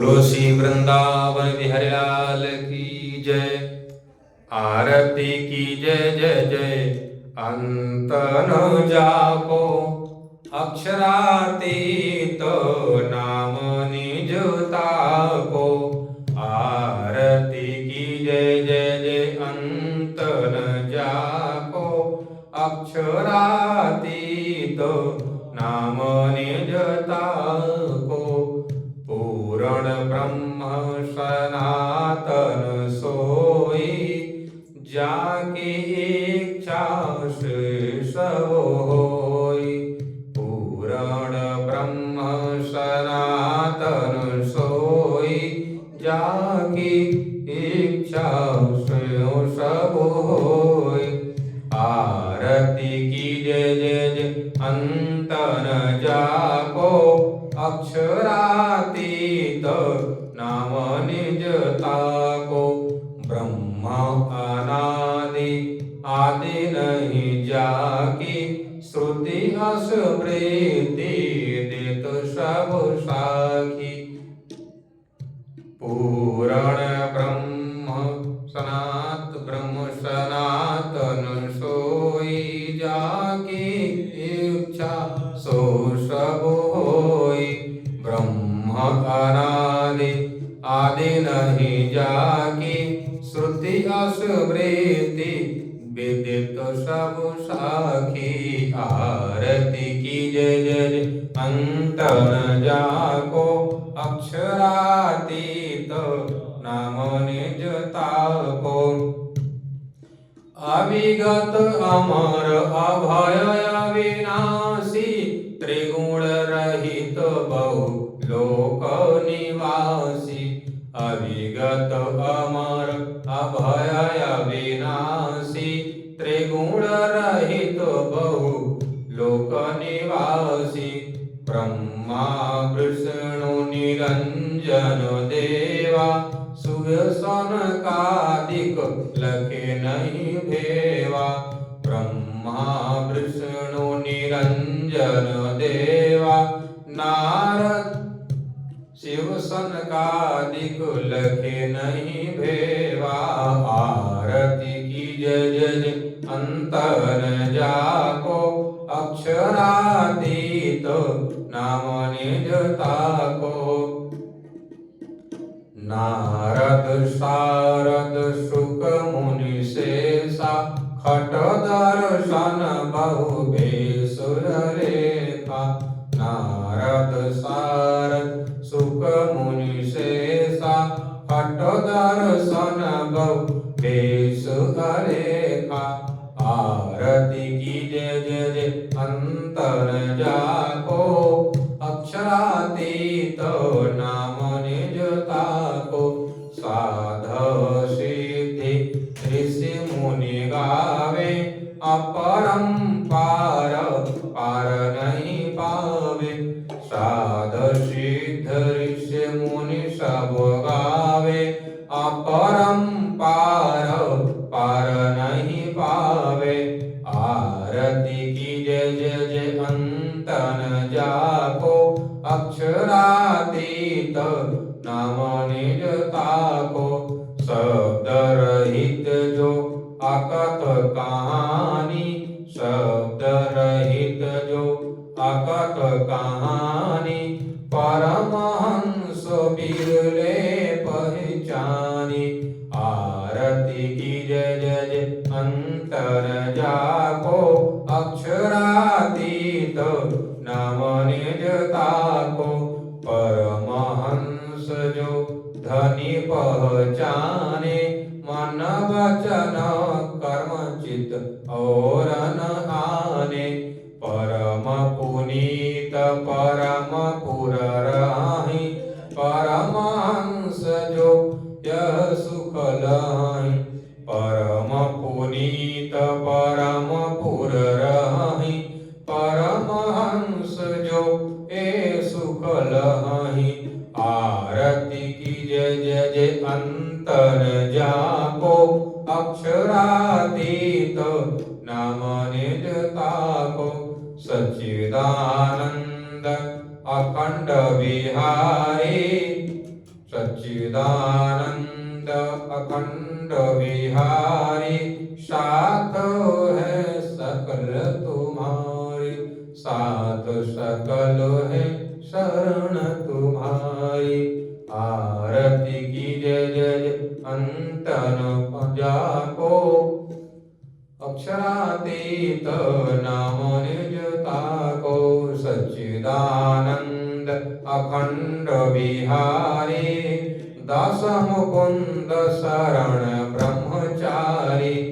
बोलो श्री वृंदावन बिहारी लाल की जय। आरती की जय जय जय। अंत न जाको अक्षरातीत नाम निज ताको। आरती की जय जय जय। अंत न जाको अक्षरातीत नाम निज ताको। पूर्ण ब्रह्म सनातन सोई जाकी इच्छा शेष होई। पूर्ण ब्रह्म सनातन सोई जाकी इच्छा शेष होई। आरती की जय जय जय। अंत न जाको अक्षरातीत नाम निज ताको। ब्रह्म अनादि आदि नहीं जाकी श्रुति स्मृति देत सब साखी। पूर्ण ब्रह्म सनातन सोई जाकी इच्छा सो सब होई। ब्रह्म अनादि आदि नहीं जाकी श्रुति स्मृति विदित सब साखी। आरती की जय जय जय। अंत न जाको अक्षरातीत नाम निज ताको। अविगत अमर अभय अविनाशी त्रिगुण रहित बहु लोक निवासी। अविगत अमर अभय अविनाशी त्रिगुण रहित बहु लोक निवासी। ब्रह्मा विष्णु निरंजन देवा सुव्यसनकादिक लखे नहीं भेवा। ब्रह्मा विष्णु निरंजन देवा नारद शिव सनकादिक लखे नहीं भेवा। आरती की जय जय जय। अंत न जाको अक्षरातीत नाम निज ताको। नारद शारद शुक मुनि शेषा खट दर्शन बहु बेसुर रेखा। नारद शारद शुक मुनि शेषा खट दर्शन बहु बेसुर रेखा। आरती की जय जय जय। अंत न जाको अक्षरातीत नाम निज ताको। साध सिद्धि ऋषि मुनि गावे अपरंपार पार नहीं पावे। साध सिद्ध ऋषि मुनि सब गावे अपरंपार पार नहीं पावे। आरती की जय जय जय। अंत न जाको अक्षरातीत नाम निज ताको। शब्द रहित जो अकथ कहानी शब्द रहित जो अकथ कहानी। परमहंस बिरले पहचानी। आरती की जय जय जय। अंत न जाको अक्षरातीत नाम निज ताको। परमहंस जो धनी पहचाने मन वचन कर्म चित और न आने। परम पुनीत परम पुर राही परमहंस जो यह सुख लाही। परम पुनीत परम पुर राही परमहंस जो ए सुख लही। आरती की जय जय जय। अंत न जाको अक्षरातीत नाम निज ताको। सच्चिदानंद अखंड विहारी सच्चिदानंद अखंड बिहारी, साथ है सकल तुम्हारी, साथ सकल है शरण तुम्हारी। आरती की जय जय अंत न जाको, अक्षरातीत नाम निज ताको। सच्चिदानंद अखंड बिहारी, दास मुकुंद शरण ब्रह्मचारी,